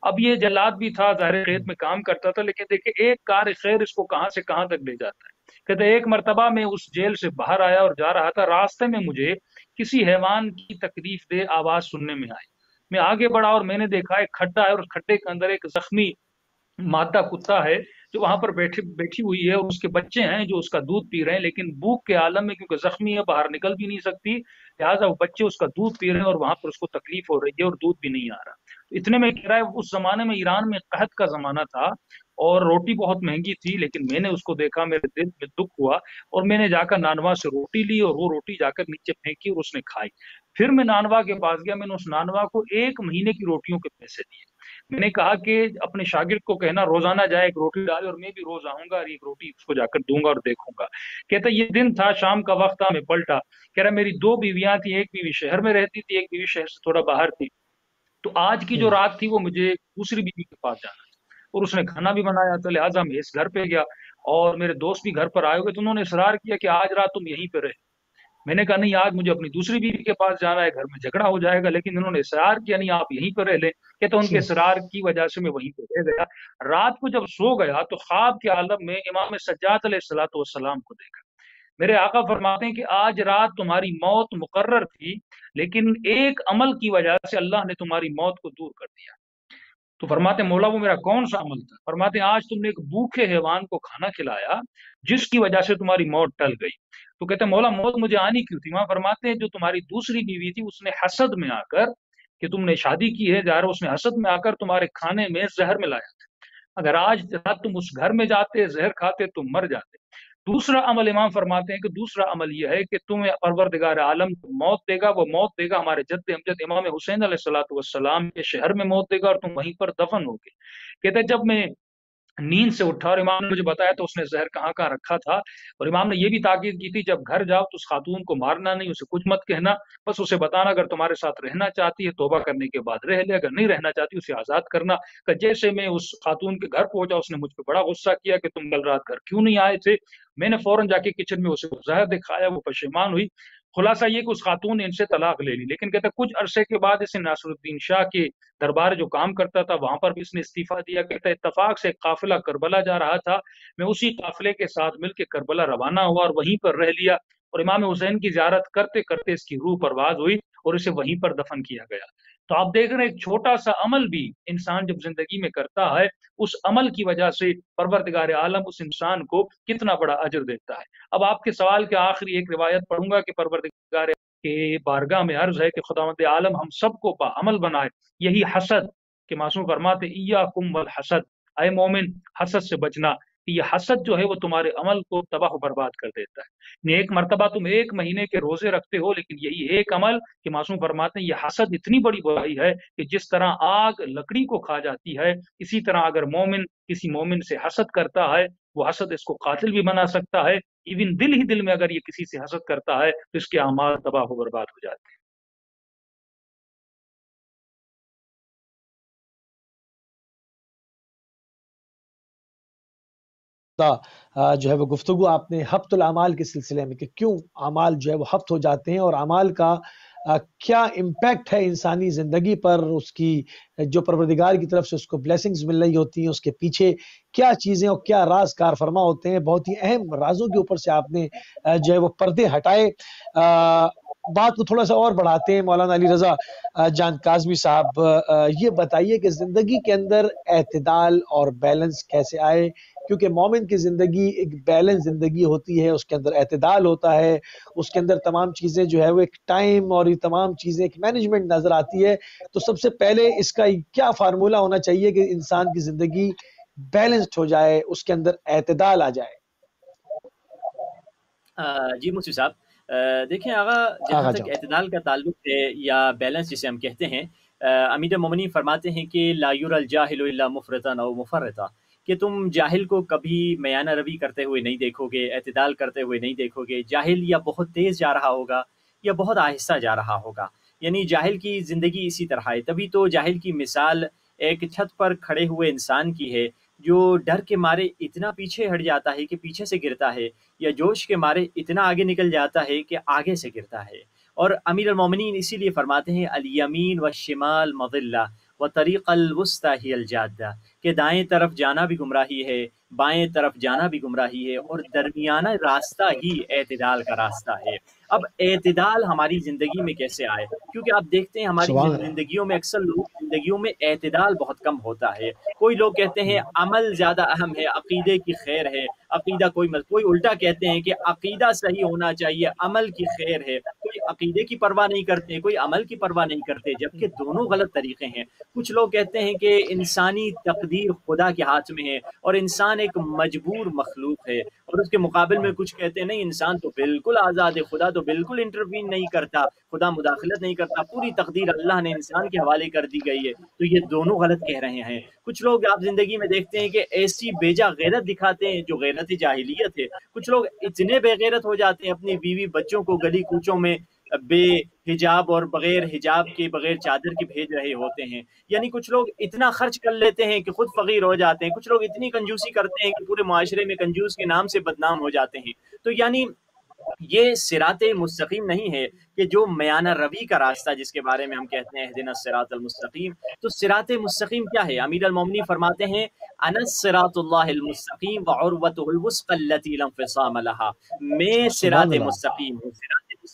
اب یہ جلاد بھی تھا، ظاہر قید میں کام کرتا تھا، لیکن دیکھیں ایک کار خیر اس کو کہاں سے کہاں تک لے جاتا ہے۔ کہتے ایک مرتبہ میں اس جیل سے باہر آیا اور جا رہا تھا، راستے میں مجھے کسی حیوان کی تکلیف دہ آواز سننے میں آئی۔ میں آگے بڑھا اور میں نے دیکھا ایک کھڈا ہے اور اس کھڈے کے اندر ایک زخمی مادہ کتا ہے جو وہاں پر بیٹھی ہوئی ہے، اور اس کے بچے ہیں جو اس کا دودھ پی رہے ہیں، لیکن بھوک کے عالم میں کیونکہ زخمی ہے باہر نکل بھی نہیں سکتی، لہٰذا وہ بچے اس کا دودھ پی رہے ہیں اور وہاں پر اس کو تکلیف ہو رہی ہے اور دودھ بھی نہیں آ رہا۔ تو اتنے میں کہہ رہا ہے اس زمانے میں ایران میں قحط کا زمانہ تھا اور روٹی بہت مہنگی تھی، لیکن میں نے اس کو دیکھا، میرے دل میں دکھ ہوا اور میں نے جا کر نانوا سے روٹی لی اور وہ روٹی جا کر نیچے پھینکی اور اس نے کھائی۔ پھر میں نانوا کے پاس گیا، میں نے اس نانوا کو 1 مہینے کی روٹیوں کے پیسے دیے۔ میں نے کہا کہ اپنے شاگرد کو کہنا روزانہ جائے ایک روٹی ڈالے، اور میں بھی روز آؤں گا اور ایک روٹی اس کو جا کر دوں گا اور دیکھوں گا۔ کہتا یہ دن تھا، شام کا وقت تھا، میں پلٹا، کہہ رہا میری 2 بیویاں تھیں، ایک بیوی شہر میں رہتی تھی، ایک بیوی شہر سے تھوڑا باہر تھی۔ تو آج کی جو رات تھی وہ مجھے دوسری بیوی کے پاس جانا تھا اور اس نے کھانا بھی بنایا تھا، لہٰذا میں اس گھر پہ گیا اور میرے دوست بھی گھر پر آئے ہوئے، تو انہوں نے اصرار کیا کہ آج رات تم یہیں پہ رہے۔ میں نے کہا نہیں، آج مجھے اپنی دوسری بیوی کے پاس جانا ہے، گھر میں جھگڑا ہو جائے گا، لیکن انہوں نے اصرار کیا نہیں آپ یہیں پہ رہ لیں۔ کہتے ان کے اصرار کی وجہ سے میں وہیں پہ رہ گیا۔ رات کو جب سو گیا تو خواب کے عالم میں امام سجاد علیہ الصلوۃ والسلام کو دیکھا۔ میرے آقا فرماتے ہیں کہ آج رات تمہاری موت مقرر تھی، لیکن ایک عمل کی وجہ سے اللہ نے تمہاری موت کو دور کر دیا۔ تو فرماتے ہیں مولا وہ میرا کون سا عمل تھا؟ فرماتے ہیں آج تم نے ایک بھوکے حیوان کو کھانا کھلایا جس کی وجہ سے تمہاری موت ٹل گئی۔ تو کہتے ہیں مولا موت مجھے آنی کیوں تھی؟ وہاں فرماتے ہیں جو تمہاری دوسری بیوی تھی اس نے حسد میں آ کر کہ تم نے شادی کی ہے، ظاہر اس نے حسد میں آ کر تمہارے کھانے میں زہر ملایا تھا، اگر آج رات تم اس گھر میں جاتے زہر کھاتے تم مر جاتے۔ دوسرا عمل امام فرماتے ہیں کہ دوسرا عمل یہ ہے کہ تمہیں پروردگار عالم موت دے گا، وہ موت دے گا ہمارے جد امجد امام حسین علیہ الصلوۃ والسلام کے شہر میں موت دے گا اور تم وہیں پر دفن ہوگے۔ کہتے ہیں جب میں نیند سے اٹھا اور امام نے مجھے بتایا تو اس نے زہر کہاں کہاں رکھا تھا، اور امام نے یہ بھی تاکید کی تھی جب گھر جاؤ تو اس خاتون کو مارنا نہیں، اسے کچھ مت کہنا، بس اسے بتانا اگر تمہارے ساتھ رہنا چاہتی ہے توبہ کرنے کے بعد رہ لے، اگر نہیں رہنا چاہتی اسے آزاد کرنا۔ کہ جیسے میں اس خاتون کے گھر پہنچا اس نے مجھ پہ بڑا غصہ کیا کہ تم کل رات گھر کیوں نہیں آئے تھے، میں نے فوراً جا کے کچن میں اسے زہر دکھایا، وہ پشیمان ہوئی۔ خلاصہ یہ کہ اس خاتون نے ان سے طلاق لے لی، لیکن کہتا ہے کچھ عرصے کے بعد اسے ناصر الدین شاہ کے دربار جو کام کرتا تھا وہاں پر بھی اس نے استعفیٰ دیا۔ کہتا ہے اتفاق سے ایک قافلہ کربلا جا رہا تھا، میں اسی قافلے کے ساتھ مل کے کربلا روانہ ہوا اور وہیں پر رہ لیا، اور امام حسین کی زیارت کرتے کرتے اس کی روح پرواز ہوئی اور اسے وہیں پر دفن کیا گیا۔ تو آپ دیکھ رہے ہیں ایک چھوٹا سا عمل بھی انسان جب زندگی میں کرتا ہے، اس عمل کی وجہ سے پروردگار عالم اس انسان کو کتنا بڑا اجر دیتا ہے۔ اب آپ کے سوال کے آخری ایک روایت پڑھوں گا کہ پروردگار کے بارگاہ میں عرض ہے کہ خداوند عالم ہم سب کو باعمل بنائے، یہی حسد کہ معصوم فرماتے ایاکم والحسد، اے مومن حسد سے بچنا، کہ یہ حسد جو ہے وہ تمہارے عمل کو تباہ و برباد کر دیتا ہے۔ ایک مرتبہ تم ایک مہینے کے روزے رکھتے ہو لیکن یہی ایک عمل کہ معصوم فرماتے ہیں یہ حسد اتنی بڑی برائی ہے کہ جس طرح آگ لکڑی کو کھا جاتی ہے، اسی طرح اگر مومن کسی مومن سے حسد کرتا ہے وہ حسد اس کو قاتل بھی بنا سکتا ہے، ایون دل ہی دل میں اگر یہ کسی سے حسد کرتا ہے تو اس کے اعمال تباہ و برباد ہو جاتے ہیں۔ جو ہے وہ گفتگو آپ نے حبط الاعمال کے سلسلے میں کہ کیوں اعمال جو ہے وہ حبط ہو جاتے ہیں اور اعمال کا کیا امپیکٹ ہے انسانی زندگی پر، اس کی جو پروردگار کی طرف سے اس کو بلیسنگز مل رہی ہوتی ہیں، اس کے پیچھے کیا چیزیں اور کیا راز کار فرما ہوتے ہیں، بہت ہی اہم رازوں کے اوپر سے آپ نے جو ہے وہ پردے ہٹائے۔ بات کو تھوڑا سا اور بڑھاتے ہیں، مولانا علی رضا جان کاظمی صاحب یہ بتائیے کہ زندگی کے اندر اعتدال اور بیلنس کیسے آئے، کیونکہ مومن کی زندگی ایک بیلنس زندگی ہوتی ہے، اس کے اندر اعتدال ہوتا ہے، اس کے اندر تمام چیزیں جو ہے وہ ایک ٹائم اور یہ تمام چیزیں ایک مینجمنٹ نظر آتی ہے۔ تو سب سے پہلے اس کا کیا فارمولہ ہونا چاہیے کہ انسان کی زندگی بیلنسڈ ہو جائے، اس کے اندر اعتدال آ جائے؟ جی مفتی صاحب، دیکھیں آغا، جہاں تک اعتدال کا تعلق ہے یا بیلنس جسے ہم کہتے ہیں، امیر المومنین فرماتے ہیں کہ لا یری الجاہل الا مفرطا او مفرطا، کہ تم جاہل کو کبھی میانہ روی کرتے ہوئے نہیں دیکھو گے، اعتدال کرتے ہوئے نہیں دیکھو گے۔ جاہل یا بہت تیز جا رہا ہوگا یا بہت آہستہ جا رہا ہوگا، یعنی جاہل کی زندگی اسی طرح ہے۔ تبھی تو جاہل کی مثال ایک چھت پر کھڑے ہوئے انسان کی ہے جو ڈر کے مارے اتنا پیچھے ہٹ جاتا ہے کہ پیچھے سے گرتا ہے، یا جوش کے مارے اتنا آگے نکل جاتا ہے کہ آگے سے گرتا ہے۔ اور امیر المومنین اسی لیے فرماتے ہیں الیمین والشمال مضلہ وطریق الوسطی ہی الجادہ، کہ دائیں طرف جانا بھی گمراہی ہے، بائیں طرف جانا بھی گمراہی ہے، اور درمیانہ راستہ ہی اعتدال کا راستہ ہے۔ اب اعتدال ہماری زندگی میں کیسے آئے؟ کیونکہ آپ دیکھتے ہیں ہماری زندگیوں میں اکثر لوگ زندگیوں میں اعتدال بہت کم ہوتا ہے۔ کوئی لوگ کہتے ہیں عمل زیادہ اہم ہے، عقیدے کی خیر ہے، عقیدہ کوئی الٹا کہتے ہیں کہ عقیدہ صحیح ہونا چاہیے، عمل کی خیر ہے۔ کوئی عقیدے کی پرواہ نہیں کرتے، کوئی عمل کی پرواہ نہیں کرتے، جبکہ دونوں غلط طریقے ہیں۔ کچھ لوگ کہتے ہیں کہ انسانی تقدیر خدا کے ہاتھ میں ہے اور انسان ایک مجبور مخلوق ہے، اور اس کے مقابل میں کچھ کہتے ہیں نہیں، انسان تو بالکل آزاد ہے، خدا تو بالکل انٹروین نہیں کرتا، خدا مداخلت نہیں کرتا، پوری تقدیر اللہ نے انسان کے حوالے کر دی گئی ہے۔ تو یہ دونوں غلط کہہ رہے ہیں۔ کچھ لوگ آپ زندگی میں دیکھتے ہیں کہ ایسی بیجا غیرت دکھاتے ہیں جو غیرت جاہلیت ہے۔ کچھ لوگ اتنے بے غیرت ہو جاتے ہیں اپنی بیوی بچوں کو گلی کوچوں میں بے حجاب اور بغیر حجاب کے، بغیر چادر کے بھیج رہے ہوتے ہیں۔ یعنی کچھ لوگ اتنا خرچ کر لیتے ہیں کہ خود فقیر ہو جاتے ہیں، کچھ لوگ اتنی کنجوسی کرتے ہیں کہ پورے معاشرے میں کنجوس کے نام سے بدنام ہو جاتے ہیں۔ تو یعنی یہ صراط مستقیم نہیں ہے کہ جو میانہ روی کا راستہ جس کے بارے میں ہم کہتے ہیں اہدنا الصراط المستقیم، تو صراط مستقیم کیا ہے؟ امیر المومنین فرماتے ہیں انا الصراط اللہ المستقیم وعروۃہ الوثقی التی لا انفصام لها، میں صراط مستقیم ہوں۔ صراط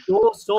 200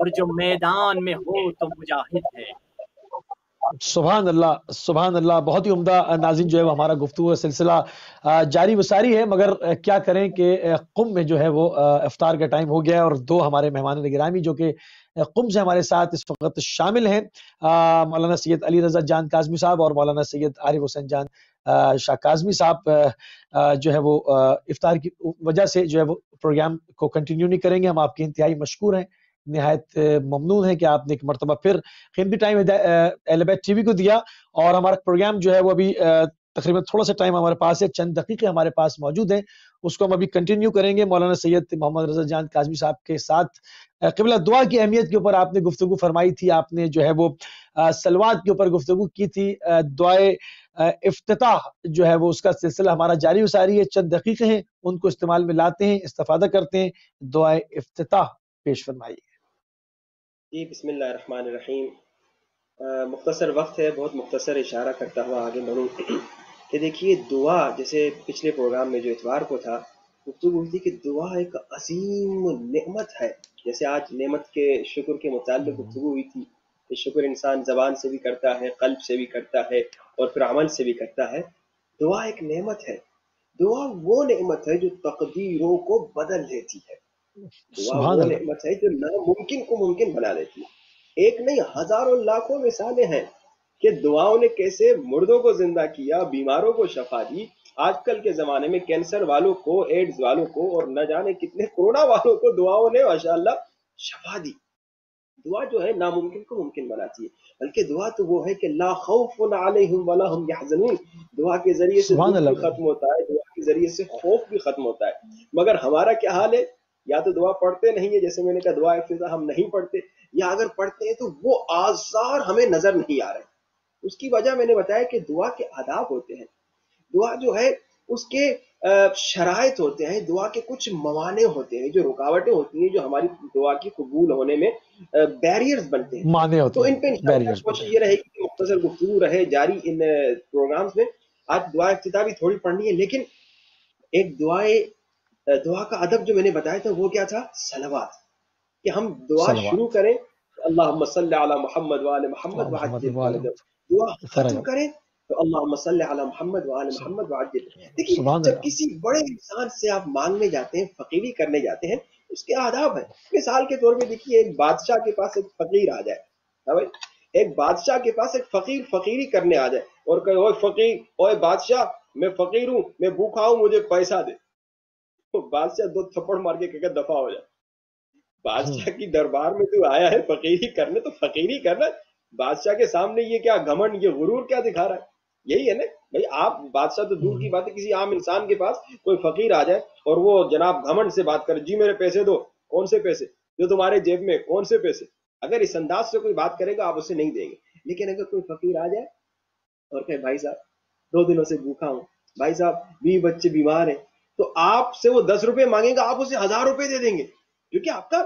اور جو میدان میں ہو تو مجاہد ہے۔ سبحان اللہ، سبحان اللہ، بہت ہی عمدہ۔ ناظرین جو ہے وہ ہمارا گفتگو کا سلسلہ جاری وساری ہے، مگر کیا کریں کہ قم میں جو ہے وہ افطار کا ٹائم ہو گیا ہے، اور دو ہمارے مہمان گرامی جو کہ قم سے ہمارے ساتھ اس وقت شامل ہیں، مولانا سید علی رضا جان کاظمی صاحب اور مولانا سید عارف حسین جان شاہ کاظمی صاحب جو ہے وہ افطار کی وجہ سے جو ہے وہ پروگرام کو کنٹینیو نہیں کریں گے۔ ہم آپ کے انتہائی مشکور ہیں، نہایت ممنون ہے کہ آپ نے ایک مرتبہ پھر قیمتی ٹائم اہل بیت ٹی وی کو دیا، اور ہمارا پروگرام جو ہے وہ ابھی تقریباً تھوڑا سا ٹائم ہمارے پاس ہے، چند دقیقے ہمارے پاس موجود ہیں، اس کو ہم ابھی کنٹینیو کریں گے مولانا سید محمد رضا جان کاظمی صاحب کے ساتھ۔ قبلہ دعا کی اہمیت کے اوپر آپ نے گفتگو فرمائی تھی، آپ نے جو ہے وہ صلوات کے اوپر گفتگو کی تھی، دعائے افتتاح جو ہے وہ اس کا سلسلہ ہمارا جاری وساری ہے، چند دقیقے ہیں ان کو استعمال میں لاتے ہیں، استفادہ کرتے ہیں، دعائے افتتاح پیش فرمائیے۔ جی بسم اللہ الرحمن الرحیم۔ مختصر وقت ہے، بہت مختصر اشارہ کرتا ہوا آگے بڑھوں کہ دیکھیے دعا، جیسے پچھلے پروگرام میں جو اتوار کو تھا گفتگو ہوئی تھی کہ دعا ایک عظیم نعمت ہے، جیسے آج نعمت کے شکر کے متعلق گفتگو ہوئی تھی کہ شکر انسان زبان سے بھی کرتا ہے، قلب سے بھی کرتا ہے، اور پھر عمل سے بھی کرتا ہے۔ دعا ایک نعمت ہے، دعا وہ نعمت ہے جو تقدیروں کو بدل دیتی ہے، دعا سبحان وہ اللہ، نعمت ہے جو ناممکن کو ممکن بنا دیتی ہے۔ ایک نہیں ہزاروں لاکھوں مثالیں ہیں کہ دعاؤں نے کیسے مردوں کو زندہ کیا، بیماروں کو شفا دی۔ آج کل کے زمانے میں کینسر والوں کو، ایڈز والوں کو، اور نہ جانے کتنے کورونا والوں کو دعاؤں نے ماشاءاللہ شفا دی۔ دعا جو ہے ناممکن کو ممکن بناتی ہے، بلکہ دعا تو وہ ہے کہ لا خوف علیہم ولا هم یحزنون، دعا کے ذریعے سے سبحان دکھ بھی اللہ، ختم ہوتا ہے، دعا کے ذریعے سے خوف بھی ختم ہوتا ہے۔ مگر ہمارا کیا حال ہے؟ یا تو دعا پڑھتے نہیں ہے، جیسے میں نے کہا دعا افتتاح ہم نہیں پڑھتے، یا اگر پڑھتے ہیں تو وہ آثار ہمیں نظر نہیں آ رہے۔ اس کی وجہ میں نے بتایا کہ دعا کے آداب ہوتے ہیں، دعا جو ہے اس کے شرائط ہوتے ہیں، دعا کے کچھ موانع ہوتے ہیں، جو رکاوٹیں ہوتی ہیں جو ہماری دعا کی قبول ہونے میں بیریئرز بنتے ہیں۔ معنی تو ہوتے ان پہ ہیں، انشاءاللہ بیریئرز کوشش یہ رہے گی کہ مختصر گفتگو رہے جاری ان پروگرامز میں۔ آج دعا افتتاح بھی تھوڑی پڑھنی ہے، لیکن ایک دعا کا ادب جو میں نے بتایا تھا وہ کیا تھا؟ صلوات، کہ ہم دعا شروع صلوات کریں اللہم صلی علی محمد وآل محمد محمد وعجل والے فرجہ، دعا ختم فرج، کریں تو اللہم صلی علی محمد وآل محمد وعجل۔ دیکھیے سبحان جب اللہ، کسی بڑے انسان سے آپ مانگنے جاتے ہیں، فقیری کرنے جاتے ہیں، اس کے آداب ہیں۔ مثال کے طور پہ دیکھیے ایک بادشاہ کے پاس ایک فقیر آ جائے، ہاں بھائی، ایک بادشاہ کے پاس ایک فقیر فقیری کرنے آ جائے اور کہے اوے فقیر، اوے بادشاہ میں فقیر ہوں، میں بھوکا ہوں، مجھے پیسہ دے، تو بادشاہ دو تھپڑ مار کے کہے دفع ہو جائے۔ بادشاہ کی دربار میں تو آیا ہے فقیری کرنے، تو فقیری کرنا، بادشاہ کے سامنے یہ کیا گھمنڈ، یہ غرور کیا دکھا رہا ہے؟ یہی ہے نا بھائی، آپ بادشاہ تو دور کی بات ہے، کسی عام انسان کے پاس کوئی فقیر آ جائے اور وہ جناب گھمنڈ سے بات کرے، جی میرے پیسے دو، کون سے پیسے جو تمہارے جیب میں، کون سے پیسے؟ اگر اس انداز سے کوئی بات کرے گا آپ اسے نہیں دیں گے۔ لیکن اگر کوئی فقیر آ جائے اور کہے بھائی صاحب 2 دنوں سے بھوکا ہوں، بھائی صاحب 20 بچے بیمار ہیں، تو آپ سے وہ 10 روپے مانگے گا، آپ اسے 1000 روپے دے دیں گے، کیونکہ آپ کا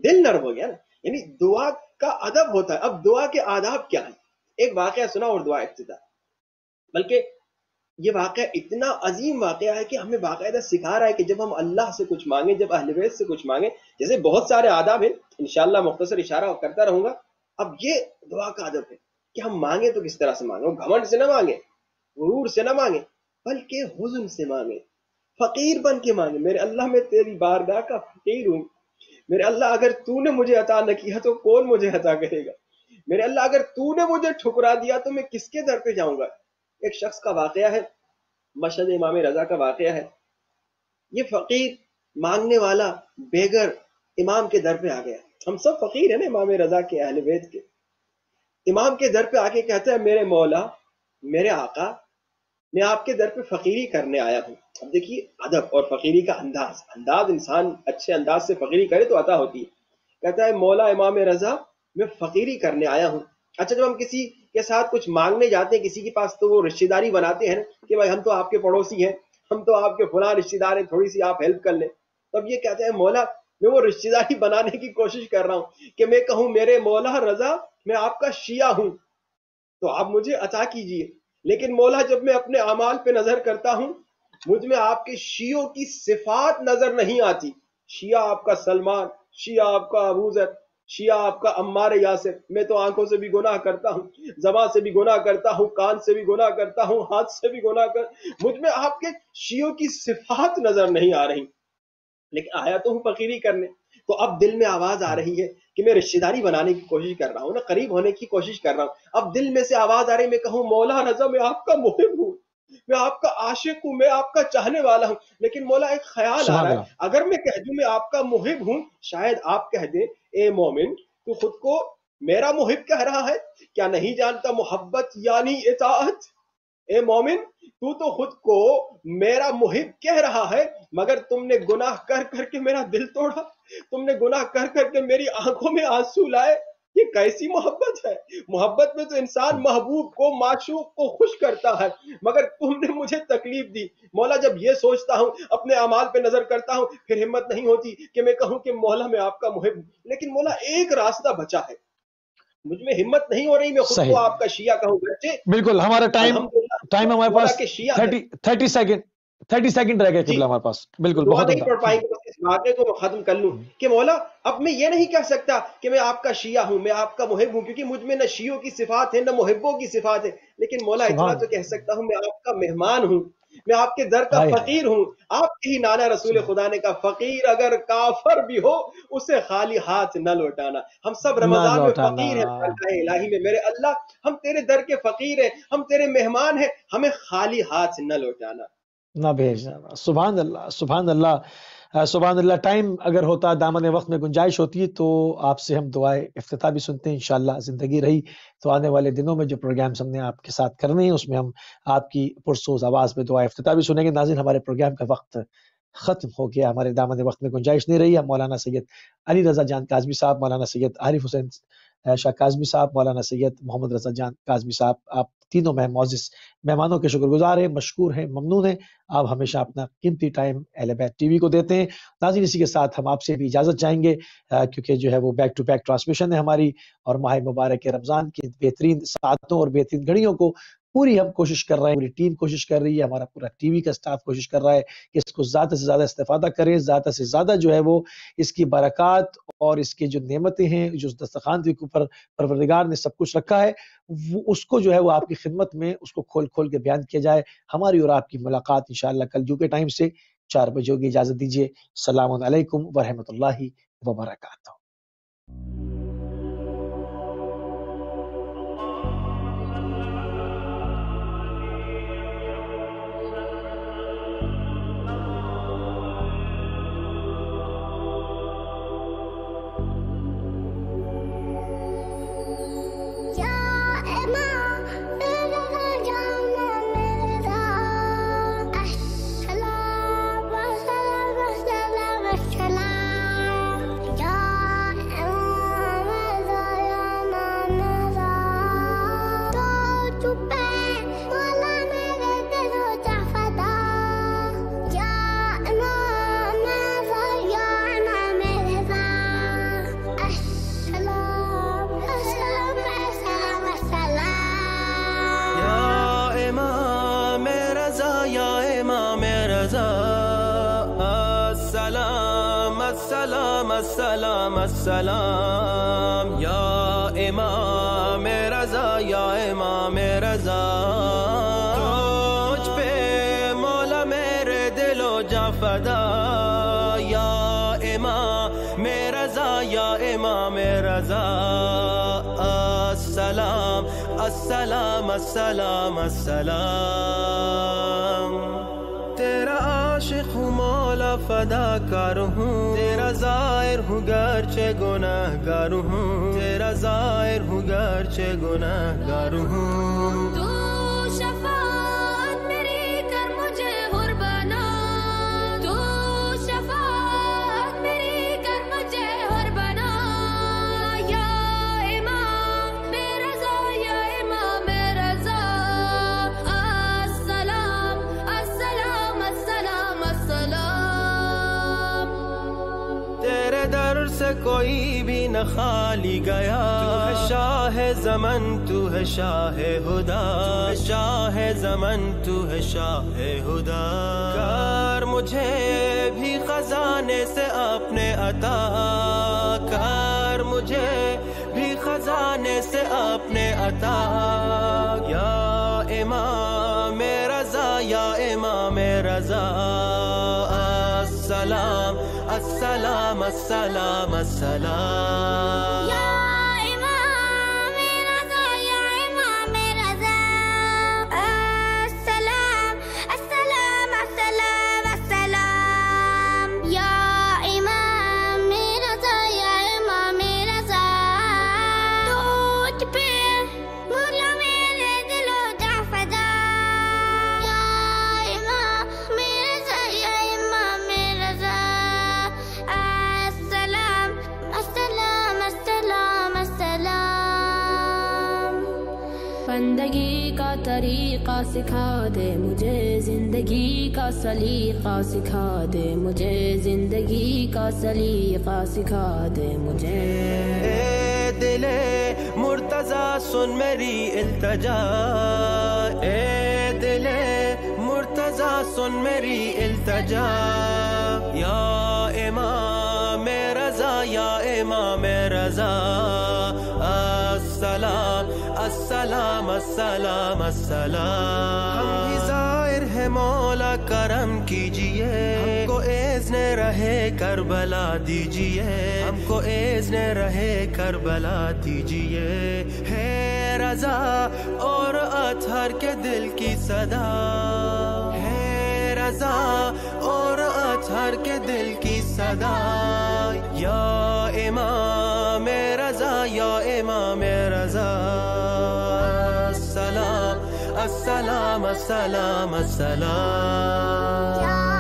دل نرم ہو گیا نا۔ یعنی دعا کا ادب ہوتا ہے۔ اب دعا کے آداب کیا ہیں؟ ایک واقعہ سنا اور دعا افتتاح، بلکہ یہ واقعہ اتنا عظیم واقعہ ہے کہ ہمیں باقاعدہ سکھا رہا ہے کہ جب ہم اللہ سے کچھ مانگیں، جب اہل بیت سے کچھ مانگیں، جیسے بہت سارے آداب ہیں، انشاءاللہ مختصر اشارہ کرتا رہوں گا۔ اب یہ دعا کا ادب ہے کہ ہم مانگیں تو کس طرح سے مانگیں، گھمنڈ سے نہ مانگیں، غرور سے نہ مانگیں، بلکہ حزن سے مانگیں، فقیر بن کے مانگیں۔ میرے اللہ میں تیری بارگاہ کا فقیر ہوں، میرے اللہ اگر تو نے مجھے عطا نہ کیا تو کون مجھے عطا کرے گا؟ میرے اللہ اگر تو نے مجھے ٹھکرا دیا تو میں کس کے در پہ جاؤں گا؟ ایک شخص کا واقعہ ہے، مشہد امام رضا کا واقعہ ہے۔ یہ فقیر مانگنے والا بے گھر امام کے در پہ آ گیا۔ ہم سب فقیر ہیں نا امام رضا کے، اہل بیت کے۔ امام کے در پہ آ کے کہتا ہے میرے مولا، میرے آقا، میں آپ کے در پہ فقیری کرنے آیا ہوں۔ اب دیکھیے ادب اور فقیری کا انداز انسان اچھے انداز سے فقیری کرے تو عطا ہوتی ہے۔ کہتا ہے مولا امام رضا، میں فقیری کرنے آیا ہوں۔ اچھا جب ہم کسی کے ساتھ کچھ مانگنے جاتے ہیں کسی کے پاس تو وہ رشتہ داری بناتے ہیں کہ بھائی ہم تو آپ کے پڑوسی ہیں، ہم تو آپ کے فلاں رشتہ دار ہیں، تھوڑی سی آپ ہیلپ کر لیں۔ تب یہ کہتے ہیں مولا میں وہ رشتہ داری بنانے کی کوشش کر رہا ہوں کہ میں کہوں میرے مولا رضا میں آپ کا شیعہ ہوں تو آپ مجھے عطا کیجئے، لیکن مولا جب میں اپنے اعمال پہ نظر کرتا ہوں مجھ میں آپ کے شیعوں کی صفات نظر نہیں آتی۔ شیعہ آپ کا سلمان، شیعہ آپ کا ابو ذر، شیعہ آپ کا عمار یاسر، میں تو آنکھوں سے بھی گناہ کرتا ہوں، زبان سے بھی گناہ کرتا ہوں، کان سے بھی گناہ کرتا ہوں، ہاتھ سے بھی گناہ مجھ میں آپ کے شیعوں کی صفات نظر نہیں آ رہی، لیکن آیا تو ہوں فقیری کرنے۔ تو اب دل میں آواز آ رہی ہے کہ میں رشتہ داری بنانے کی کوشش کر رہا ہوں نا، قریب ہونے کی کوشش کر رہا ہوں، اب دل میں سے آواز آ رہی میں کہوں مولا رضا میں آپ کا محب ہوں، میں آپ کا عاشق ہوں، میں آپ کا چاہنے والا ہوں، لیکن مولا ایک خیال آ رہا ہے اگر میں کہہ دوں میں آپ کا محب ہوں، شاید آپ کہہ دیں اے مومن تو خود کو میرا محب کہہ رہا ہے، کیا نہیں جانتا محبت یعنی اطاعت؟ اے مومن تو خود کو میرا محب کہہ رہا ہے، مگر تم نے گناہ کر کر کے میرا دل توڑا، تم نے گناہ کر کر کے میری آنکھوں میں آنسو لائے، یہ کیسی محبت ہے؟ محبت میں تو انسان محبوب کو معشوق کو خوش کرتا ہے، مگر تم نے مجھے تکلیف دی۔ مولا جب یہ سوچتا ہوں، اپنے اعمال پہ نظر کرتا ہوں، پھر ہمت نہیں ہوتی کہ میں کہوں کہ مولا میں آپ کا محب ہوں، لیکن مولا ایک راستہ بچا ہے، مجھ میں ہمت نہیں ہو رہی میں خود کو آپ کا شیعہ کہوں۔ بالکل ہمارا ٹائم ہمارے پاس 30 سیکنڈ رہ گئے قبلہ ہمارے پاس، بالکل بہت نہیں پڑھ پائیں گے، اس واقعے کو میں ختم کر لوں کہ مولا اب میں یہ نہیں کہہ سکتا کہ میں آپ کا شیعہ ہوں، میں آپ کا محب ہوں، کیونکہ مجھ میں نہ شیعوں کی صفات ہے نہ محبوں کی صفات ہے، لیکن مولا اتنا تو کہہ سکتا ہوں میں آپ کا مہمان ہوں، میں آپ کے در کا فقیر ہوں، آپ کے ہی نانا رسول خدا نے کہا فقیر اگر کافر بھی ہو اسے خالی ہاتھ نہ لوٹانا۔ ہم سب رمضان میں فقیر ہیں الہی میں، میرے اللہ ہم تیرے در کے فقیر ہیں، ہم تیرے مہمان ہیں، ہمیں خالی ہاتھ نہ لوٹانا، نہ بھیجنا۔ سبحان اللہ، سبحان اللہ، سبحان اللہ۔ ٹائم اگر ہوتا، دامن وقت میں گنجائش ہوتی تو آپ سے ہم دعائے افتتاح بھی سنتے ہیں، انشاءاللہ زندگی رہی تو آنے والے دنوں میں جو پروگرامز ہم نے آپ کے ساتھ کرنے ہیں اس میں ہم آپ کی پرسوز آواز میں دعائے افتتاح بھی سنیں گے۔ ناظرین ہمارے پروگرام کا وقت ختم ہو گیا، ہمارے دامن وقت میں گنجائش نہیں رہی۔ مولانا سید علی رضا جان کاظمی صاحب، مولانا سید عارف حسین شاہ کاظمی صاحب، مولانا سید محمد رضا جان کاظمی صاحب، آپ تینوں میں معزز مہمانوں کے شکر گزار ہیں، مشکور ہیں، ممنون ہیں۔ آپ ہمیشہ اپنا قیمتی ٹائم اہل بیت ٹی وی کو دیتے ہیں۔ ناظرین اسی کے ساتھ ہم آپ سے بھی اجازت چاہیں گے کیونکہ جو ہے وہ بیک ٹو بیک ٹرانسمیشن ہے ہماری، اور ماہ مبارک رمضان کی بہترین ساعتوں اور بہترین گھڑیوں کو پوری ہم کوشش کر رہے ہیں، پوری ٹیم کوشش کر رہی ہے، ہمارا پورا ٹی وی کا سٹاف کوشش کر رہا ہے کہ اس کو زیادہ سے زیادہ استفادہ کریں، زیادہ سے زیادہ جو ہے وہ اس کی برکات اور اس کی جو نعمتیں ہیں جو دسترخوان کے اوپر پروردگار نے سب کچھ رکھا ہے وہ اس کو جو ہے وہ آپ کی خدمت میں اس کو کھول کھول کے بیان کیا جائے۔ ہماری اور آپ کی ملاقات انشاءاللہ کل یو کے ٹائم سے 4 بجے ہوگی۔ اجازت دیجیے، السلام علیکم ورحمۃ اللہ وبرکاتہ۔ السلام السلام یا امام رضا یا امام رضا، تجھ پہ مولا میرے دل و جاں فدا، یا امام رضا یا امام رضا، السلام السلام السلام السلام، تیرا عاشق ہوں مولا فدا کار ہوں، تیرا ظاہر ہوں گرچہ گناہ گار ہوں، تیرا ظاہر ہوں گرچہ گناہ گار ہوں، تو شفاعت میری کر مجھے حر بنا، تو شفاعت میری کر مجھے حر بنا، یا امام رضا یا امام رضا، السلام السلام السلام السلام، تیرے در سے کوئی بھی نہ خالی گیا، تو ہے شاہ زمن تو ہے شاہ ہدا، تو ہے شاہ زمن تو ہے شاہ ہدا، کر مجھے بھی خزانے سے اپنے عطا، کر مجھے اپنے عطا یا امام رضا یا امام رضا السلام السلام السلام السلام یا امام رضا یا امام رضا السلام السلام السلام السلام یا امام رضا یا امام رضا تجھ پہ مولا میرے دل و جاں فدا یا امام رضا یا امام رضا السلام السلام السلام السلام بندگی کا طریقہ سکھا دے مجھے زندگی کا سلیقہ سکھا دے مجھے زندگی کا سلیقہ سکھا دے مجھے اے دل مرتضی سن میری التجا اے دل مرتضی سن میری التجا یا امام رضا یا امام رضا السلام السلام السلام السلام ہم بھی ظاہر ہے مولا کرم کیجئے ہم کو اذن رہے کربلا دیجئے ہم کو اذن رہے کربلا دیجئے ہے رضا اور اطہر کے دل کی صدا ہے رضا اور اطہر کے دل کی صدا یا امام رضا یا امام رضا السلام السلام السلام السلام یا